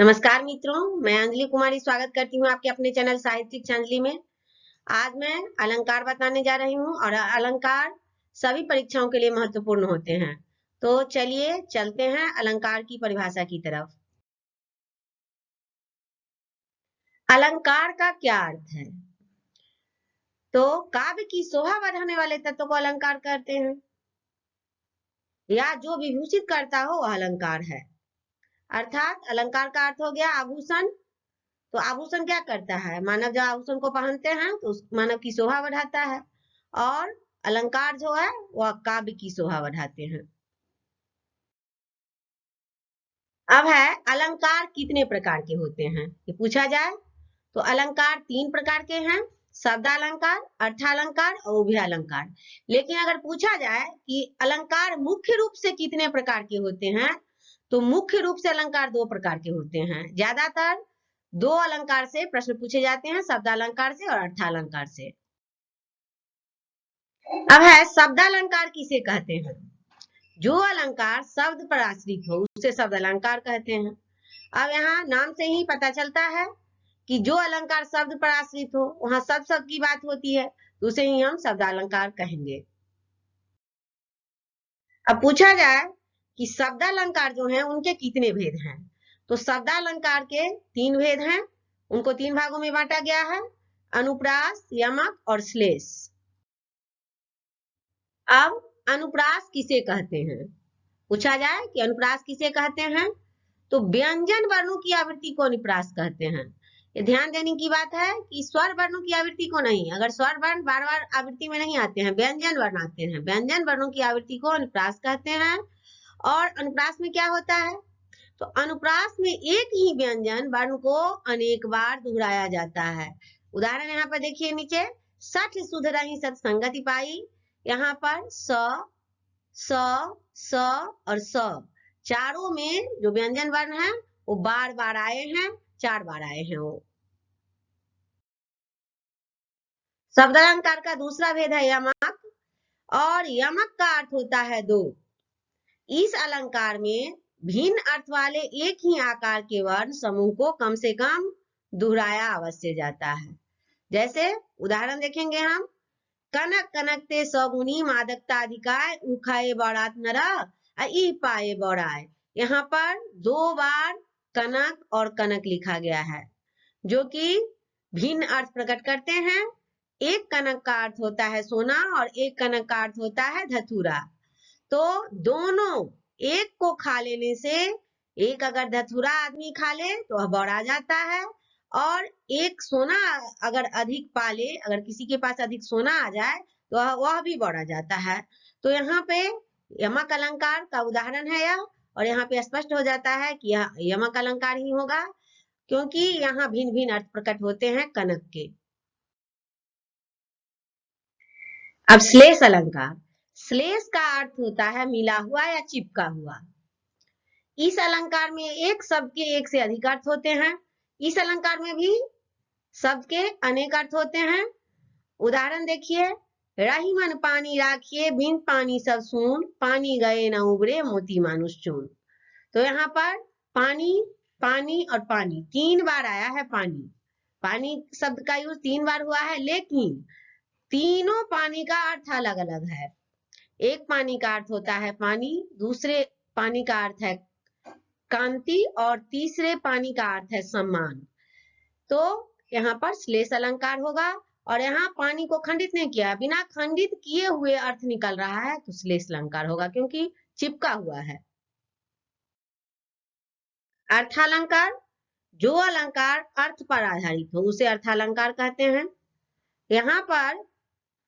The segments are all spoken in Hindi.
नमस्कार मित्रों, मैं अंजलि कुमारी स्वागत करती हूँ आपके अपने चैनल साहित्यिक अंजलि में। आज मैं अलंकार बताने जा रही हूँ और अलंकार सभी परीक्षाओं के लिए महत्वपूर्ण होते हैं। तो चलिए चलते हैं अलंकार की परिभाषा की तरफ। अलंकार का क्या अर्थ है? तो काव्य की शोभा बढ़ाने वाले तत्व को अलंकार कहते हैं, या जो विभूषित करता हो वह अलंकार है। अर्थात अलंकार का अर्थ हो गया आभूषण। तो आभूषण क्या करता है? मानव जब आभूषण को पहनते हैं तो उस मानव की शोभा बढ़ाता है, और अलंकार जो है वह काव्य की शोभा बढ़ाते हैं। अब है अलंकार कितने प्रकार के होते हैं, ये पूछा जाए तो अलंकार 3 प्रकार के हैं: शब्दालंकार, अर्थालंकार और उभयालंकार। लेकिन अगर पूछा जाए कि अलंकार मुख्य रूप से कितने प्रकार के होते हैं, तो मुख्य रूप से अलंकार 2 प्रकार के होते हैं। ज्यादातर 2 अलंकार से प्रश्न पूछे जाते हैं, शब्दालंकार से और अर्थालंकार से। अब है शब्दालंकार किसे कहते हैं? जो अलंकार शब्द पर आश्रित हो उसे शब्द अलंकार कहते हैं। अब यहाँ नाम से ही पता चलता है कि जो अलंकार शब्द पर आश्रित हो, वहां शब्द की बात होती है, तो उसे ही हम शब्दालंकार कहेंगे। अब पूछा जाए कि शब्दालंकार जो है उनके कितने भेद हैं, तो शब्दालंकार के 3 भेद हैं। उनको 3 भागों में बांटा गया है: अनुप्रास, यमक और श्लेष। अब अनुप्रास किसे कहते हैं? पूछा जाए कि अनुप्रास किसे कहते हैं, तो व्यंजन वर्णों की आवृत्ति को अनुप्रास कहते हैं। ये ध्यान देने की बात है कि स्वर वर्णों की आवृत्ति को नहीं। अगर स्वर वर्ण बार बार आवृत्ति में नहीं आते हैं, व्यंजन वर्ण आते हैं, व्यंजन वर्णों की आवृत्ति को अनुप्रास कहते हैं। और अनुप्रास में क्या होता है, तो अनुप्रास में एक ही व्यंजन वर्ण को अनेक बार दोहराया जाता है। उदाहरण यहाँ पर देखिए नीचे: सठ सुध रही सत्संगति पाई। यहाँ पर स, स और स चारों में जो व्यंजन वर्ण है वो बार बार आए हैं, 4 बार आए हैं वो। शब्दालंकार का दूसरा भेद है यमक, और यमक का अर्थ होता है 2। इस अलंकार में भिन्न अर्थ वाले एक ही आकार के वर्ण समूह को कम से कम दोहराया अवश्य जाता है। जैसे उदाहरण देखेंगे हम: कनक कनकते सगुनी मादकता अधिकाय उखाए बौरात नरा ई पाए बौराए। यहाँ पर 2 बार कनक और कनक लिखा गया है, जो कि भिन्न अर्थ प्रकट करते हैं। एक कनक का अर्थ होता है सोना और एक कनक का अर्थ होता है धतूरा। तो दोनों एक को खा लेने से, एक अगर धतूरा आदमी खा ले तो वह बौरा जाता है, और एक सोना अगर अधिक पा ले, अगर किसी के पास अधिक सोना आ जाए तो वह भी बौरा जाता है। तो यहाँ पे यमक अलंकार का उदाहरण है यह, और यहाँ पे स्पष्ट हो जाता है कि यह यमक अलंकार ही होगा, क्योंकि यहाँ भिन्न भिन्न अर्थ प्रकट होते हैं कनक के। अब श्लेष अलंकार। श्लेष का अर्थ होता है मिला हुआ या चिपका हुआ। इस अलंकार में एक शब्द के एक से अधिक अर्थ होते हैं। इस अलंकार में भी शब्द के अनेक अर्थ होते हैं। उदाहरण देखिए: रही मन पानी राखिए बिन पानी सब सून, पानी गए न उबरे मोती मानुष चून। तो यहाँ पर पानी, पानी और पानी 3 बार आया है। पानी, पानी शब्द का यूज 3 बार हुआ है, लेकिन तीनों पानी का अर्थ अलग अलग है। एक पानी का अर्थ होता है पानी, दूसरे पानी का अर्थ है कांति, और तीसरे पानी का अर्थ है सम्मान। तो यहाँ पर श्लेष अलंकार होगा, और यहाँ पानी को खंडित नहीं किया, बिना खंडित किए हुए अर्थ निकल रहा है, तो श्लेष अलंकार होगा, क्योंकि चिपका हुआ है। अर्थालंकार: जो अलंकार अर्थ पर आधारित हो उसे अर्थालंकार कहते हैं। यहाँ पर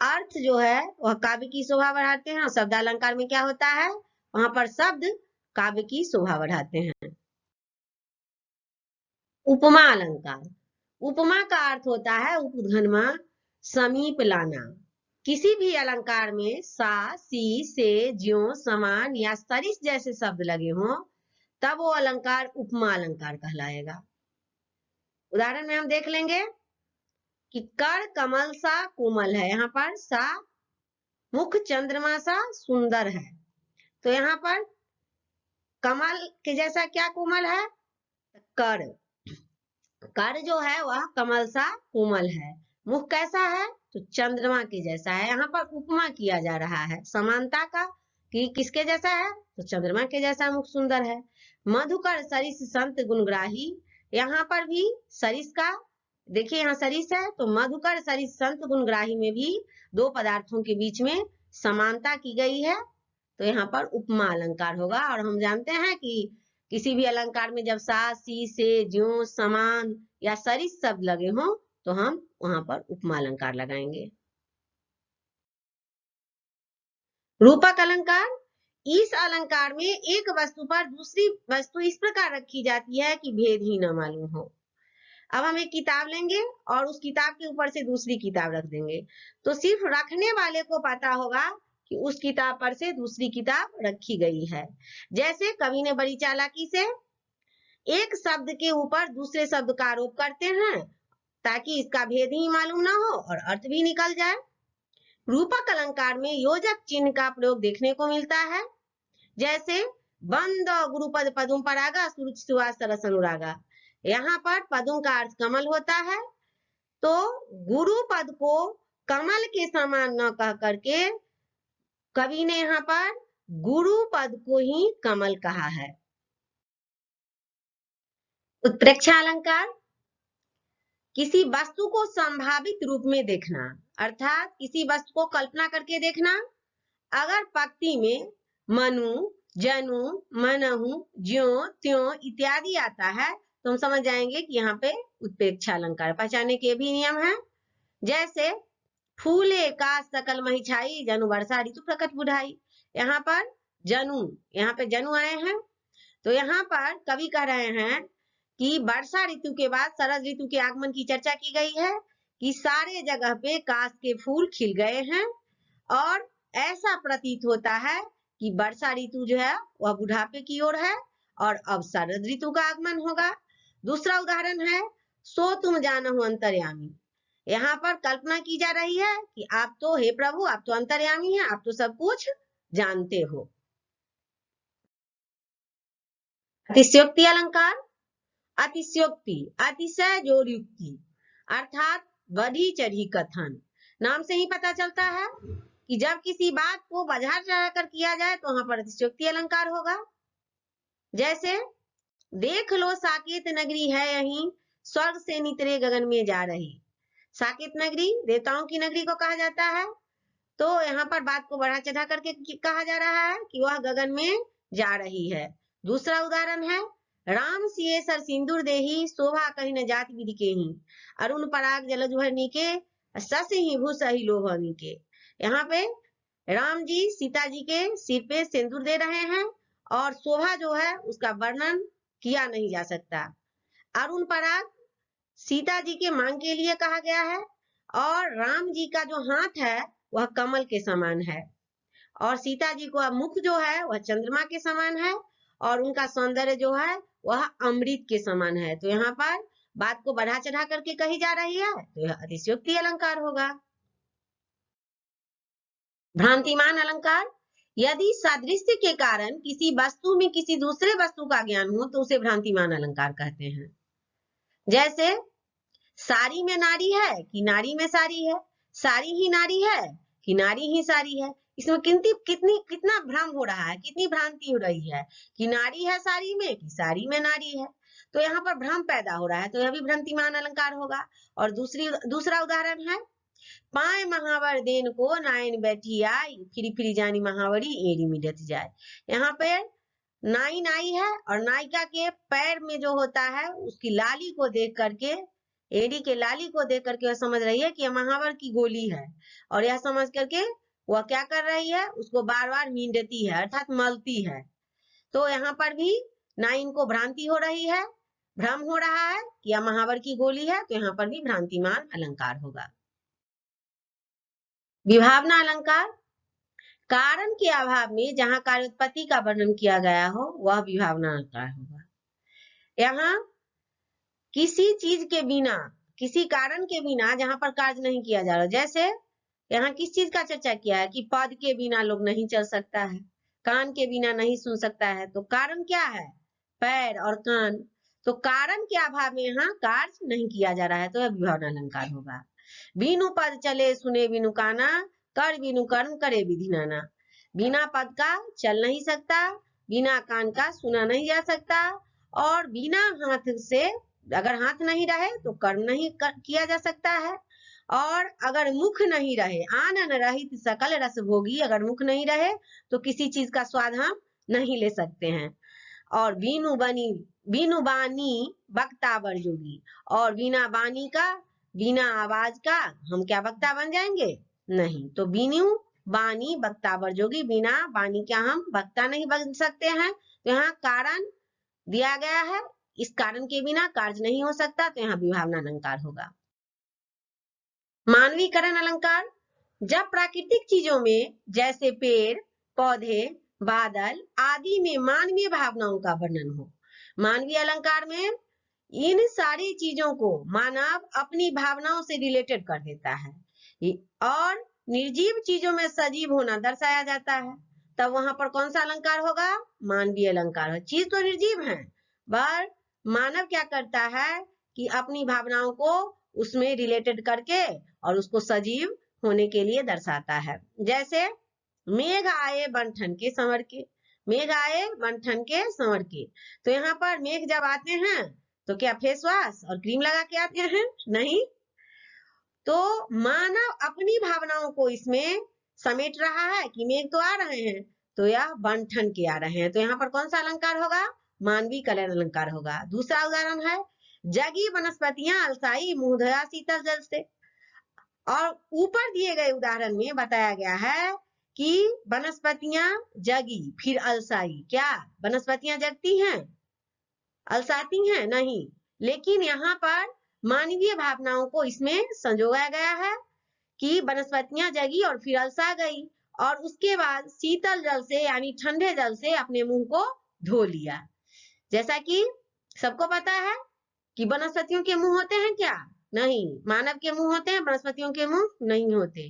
अर्थ जो है वह काव्य की शोभा बढ़ाते हैं, और शब्दालंकार में क्या होता है, वहां पर शब्द काव्य की शोभा बढ़ाते हैं। उपमा अलंकार: उपमा का अर्थ होता है उपधनमा, समीप लाना। किसी भी अलंकार में सा, सी, से, ज्यों, समान या सरिस जैसे शब्द लगे हों तब वो अलंकार उपमा अलंकार कहलाएगा। उदाहरण में हम देख लेंगे कि कर कमल सा कोमल है। यहाँ पर सा मुख चंद्रमा सा सुंदर है। तो यहाँ पर कमल के जैसा क्या कोमल है, कर, कर जो है वह कमल सा कोमल है। मुख कैसा है? तो चंद्रमा के जैसा है। यहाँ पर उपमा किया जा रहा है समानता का, कि किसके जैसा है? तो चंद्रमा के जैसा मुख सुंदर है। मधुकर सरिस संत गुणग्राही, यहाँ पर भी सरिस का, देखिए यहाँ सरिस है, तो मधुकर सरिस संत गुणग्राही में भी दो पदार्थों के बीच में समानता की गई है, तो यहाँ पर उपमा अलंकार होगा। और हम जानते हैं कि किसी भी अलंकार में जब सा, सी, से, ज्यों, समान या सरिस शब्द लगे हों तो हम वहां पर उपमा अलंकार लगाएंगे। रूपक अलंकार, इस अलंकार में एक वस्तु पर दूसरी वस्तु इस प्रकार रखी जाती है कि भेद ही न मालूम हो। अब हम एक किताब लेंगे और उस किताब के ऊपर से दूसरी किताब रख देंगे, तो सिर्फ रखने वाले को पता होगा कि उस किताब पर से दूसरी किताब रखी गई है। जैसे कवि ने बड़ी चालाकी से एक शब्द के ऊपर दूसरे शब्द का आरोप करते हैं ताकि इसका भेद ही मालूम ना हो और अर्थ भी निकल जाए। रूपक अलंकार में योजक चिन्ह का प्रयोग देखने को मिलता है, जैसे बंद गुरुपद पदुम परागा सुरुचि सुवास सरस अनुरागा। यहाँ पर पदुम का अर्थ कमल होता है, तो गुरु पद को कमल के समान न कह करके कवि ने यहाँ पर गुरु पद को ही कमल कहा है। उत्प्रेक्षा अलंकार, किसी वस्तु को संभावित रूप में देखना, अर्थात किसी वस्तु को कल्पना करके देखना। अगर पंक्ति में मनु, जनु, मनहु, ज्यों, त्यों इत्यादि आता है तो हम समझ जाएंगे कि यहाँ पे उत्प्रेक्षा अलंकार। पहचाने के भी नियम है, जैसे फूले का सकल मही छाई, जनु वर्षा ऋतु प्रकट बुढ़ाई। यहाँ पर जनु, यहाँ पे जनु आए हैं, तो यहाँ पर कवि कह रहे हैं कि वर्षा ऋतु के बाद शरद ऋतु के आगमन की चर्चा की गई है कि सारे जगह पे काश के फूल खिल गए हैं और ऐसा प्रतीत होता है कि वर्षा ऋतु जो है वह बुढ़ापे की ओर है और अब शरद ऋतु का आगमन होगा। दूसरा उदाहरण है सो तुम जानहु अंतर्यामी। यहाँ पर कल्पना की जा रही है कि आप तो हे प्रभु, आप तो अंतर्यामी हैं, आप तो सब कुछ जानते हो। अतिशयोक्ति अलंकार, अतिशयोक्ति अतिशय जोर युक्ति, अर्थात बढ़ी चढ़ी कथन। नाम से ही पता चलता है कि जब किसी बात को बढ़ा चढ़ा कर किया जाए तो वहां पर अतिशयोक्ति अलंकार होगा। जैसे देख लो साकेत नगरी है यहीं, स्वर्ग से नितरे गगन में जा रही। साकेत नगरी देवताओं की नगरी को कहा जाता है, तो यहाँ पर बात को बढ़ा चढ़ा करके कहा जा रहा है कि वह गगन में जा रही है। दूसरा उदाहरण है राम सिए सर सिंदूर देही, शोभा कहीं न जात विधि के ही, अरुण पराग जलधर नीके, सस ही भूस ही लोभ नीके। यहाँ पे राम जी सीता जी के सिर पे सिंदूर दे रहे हैं और शोभा जो है उसका वर्णन किया नहीं जा सकता। अरुण पराग सीता जी के मांग के लिए कहा गया है और राम जी का जो हाथ है वह कमल के समान है और सीता जी का मुख जो है वह चंद्रमा के समान है और उनका सौंदर्य जो है वह अमृत के समान है। तो यहाँ पर बात को बढ़ा चढ़ा करके कही जा रही है, तो यह अतिशयोक्ति अलंकार होगा। भ्रांतिमान अलंकार, यदि सादृश्य के कारण किसी वस्तु में किसी दूसरे वस्तु का ज्ञान हो तो उसे भ्रांतिमान अलंकार कहते हैं। जैसे साड़ी में नारी है कि नारी में साड़ी है, साड़ी ही नारी है कि नारी ही साड़ी है। इसमें कितना भ्रम हो रहा है, कितनी भ्रांति हो रही है कि नारी है साड़ी में कि साड़ी में नारी है, तो यहाँ पर भ्रम पैदा हो रहा है, तो यह भी भ्रांतिमान अलंकार होगा। और दूसरा उदाहरण है पाए महावर देन को नायन बैठी आई, फिरी फिरी जानी महावरी एड़ी मिडत जाए। यहाँ पे नाई नाई है और नायिका के पैर में जो होता है उसकी लाली को देख करके, एड़ी के लाली को देख करके वह समझ रही है कि यह महावर की गोली है और यह समझ करके वह क्या कर रही है, उसको बार बार मींडती है अर्थात मलती है। तो यहाँ पर भी नाइन को भ्रांति हो रही है, भ्रम हो रहा है कि यह महावर की गोली है, तो यहाँ पर भी भ्रांतिमान अलंकार होगा। विभावना अलंकार, कारण के अभाव में जहां कार्योत्पत्ति का वर्णन किया गया हो वह विभावना अलंकार होगा। यहाँ किसी चीज के बिना, किसी कारण के बिना जहां पर कार्य नहीं किया जा रहा, जैसे यहाँ किस चीज का चर्चा किया है कि पद के बिना लोग नहीं चल सकता है, कान के बिना नहीं सुन सकता है, तो कारण क्या है, पैर और कान। तो कारण के अभाव में यहाँ कार्य नहीं किया जा रहा है, तो यह विभावना अलंकार होगा। बिनु पद चले सुने बिनु काना, कर बिनु कर्म करे विधि नाना। बिना पद का चल नहीं सकता, बिना कान का सुना नहीं जा सकता, और बिना हाथ से, अगर हाथ नहीं रहे तो कर्म नहीं किया जा सकता है, और अगर मुख नहीं रहे, आनन रहित सकल रस भोगी, अगर मुख नहीं रहे तो किसी चीज का स्वाद हम नहीं ले सकते हैं। और बीनु बानी वक्ता बर जोगी, और बिना बानी का, बिना आवाज का हम क्या वक्ता बन जाएंगे? नहीं। तो बीनु बानी वक्ता बर जोगी, बिना बानी क्या हम वक्ता नहीं बन सकते हैं। तो यहाँ कारण दिया गया है, इस कारण के बिना कार्य नहीं हो सकता, तो यहाँ विभावना अलंकार होगा। मानवीकरण अलंकार, जब प्राकृतिक चीजों में जैसे पेड़ पौधे बादल आदि में मानवीय भावनाओं का वर्णन हो। मानवीय अलंकार में इन सारी चीजों को मानव अपनी भावनाओं से रिलेटेड कर देता है, और निर्जीव चीजों में सजीव होना दर्शाया जाता है। तब वहां पर कौन सा अलंकार होगा? मानवीय अलंकार। चीज तो निर्जीव है, पर मानव क्या करता है कि अपनी भावनाओं को उसमें रिलेटेड करके और उसको सजीव होने के लिए दर्शाता है। जैसे मेघ आए बन के संवर के, मेघ आए बन के संवर के, तो यहाँ पर मेघ जब आते हैं तो क्या फेस वॉश और क्रीम लगा के आते हैं? नहीं। तो मानव अपनी भावनाओं को इसमें समेट रहा है कि मेघ तो आ रहे हैं, तो यह बन के आ रहे हैं, तो यहाँ पर कौन सा अलंकार होगा? मानवीय कलन अलंकार होगा। दूसरा उदाहरण है, जगी वनस्पतियां अलसाई मुंह धोया शीतल जल से। और ऊपर दिए गए उदाहरण में बताया गया है कि वनस्पतियां जगी फिर अलसाई। क्या वनस्पतियां जगती हैं, अलसाती हैं? नहीं। लेकिन यहाँ पर मानवीय भावनाओं को इसमें संजोया गया है कि वनस्पतियां जगी और फिर अलसा गई, और उसके बाद शीतल जल से यानी ठंडे जल से अपने मुंह को धो लिया। जैसा कि सबको पता है कि वनस्पतियों के मुंह होते हैं क्या? नहीं। मानव के मुंह होते हैं, वनस्पतियों के मुंह नहीं होते।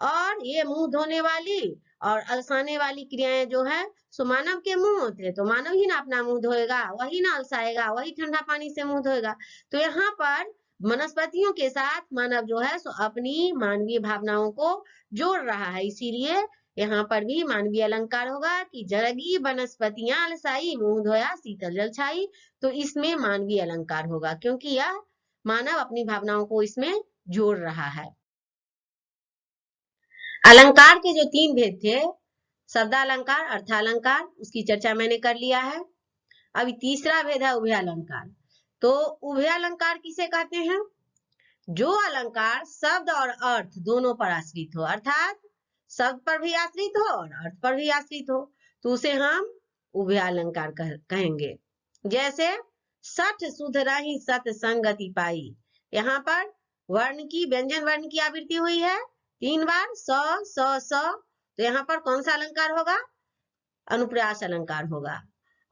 और ये मुंह धोने वाली और अलसाने वाली क्रियाएं जो है सो मानव के मुंह होते हैं, तो मानव ही ना अपना मुंह धोएगा, वही ना अलसाएगा, वही ठंडा पानी से मुंह धोएगा। तो यहाँ पर वनस्पतियों के साथ मानव जो है सो अपनी मानवीय भावनाओं को जोड़ रहा है, इसीलिए यहाँ पर भी मानवीय अलंकार होगा कि जगी वनस्पतियां अलसाई मुंह धोया शीतल जल छाई। तो इसमें मानवीय अलंकार होगा, क्योंकि यह मानव अपनी भावनाओं को इसमें जोड़ रहा है। अलंकार के जो 3 भेद थे, शब्दालंकार, अर्थालंकार, उसकी चर्चा मैंने कर लिया है। अभी तीसरा भेद है उभयालंकार। तो उभयालंकार किसे कहते हैं? जो अलंकार शब्द और अर्थ दोनों पर आश्रित हो, अर्थात शब्द पर भी आश्रित हो और अर्थ पर भी आश्रित हो, तो उसे हम उभयालंकार कहेंगे। जैसे सठ सुध रही सत संगति पाई, यहाँ पर वर्ण की, व्यंजन वर्ण की आवृत्ति हुई है 3 बार, स, तो यहाँ पर कौन सा अलंकार होगा? अनुप्रास अलंकार होगा।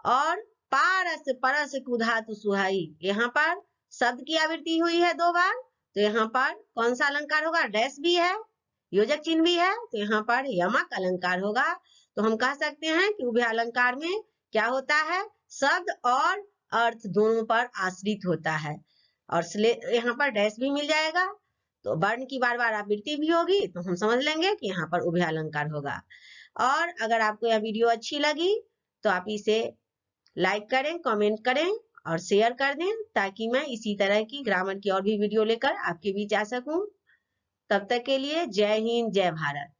और पारस परस कुधातु सुहाई, यहाँ पर शब्द की आवृत्ति हुई है 2 बार, तो यहाँ पर कौन सा अलंकार होगा? डैश भी है, योजक चिन्ह भी है, तो यहाँ पर यमक अलंकार होगा। तो हम कह सकते हैं कि उभयालंकार में क्या होता है? शब्द और अर्थ दोनों पर आश्रित होता है, और यहाँ पर डैश भी मिल जाएगा, तो वर्ण की बार बार आवृत्ति भी होगी, तो हम समझ लेंगे कि यहाँ पर उभयालंकार होगा। और अगर आपको यह वीडियो अच्छी लगी तो आप इसे लाइक करें, कमेंट करें और शेयर कर दें, ताकि मैं इसी तरह की ग्रामर की और भी वीडियो लेकर आपके बीच आ सकूं। तब तक के लिए जय हिंद, जय भारत।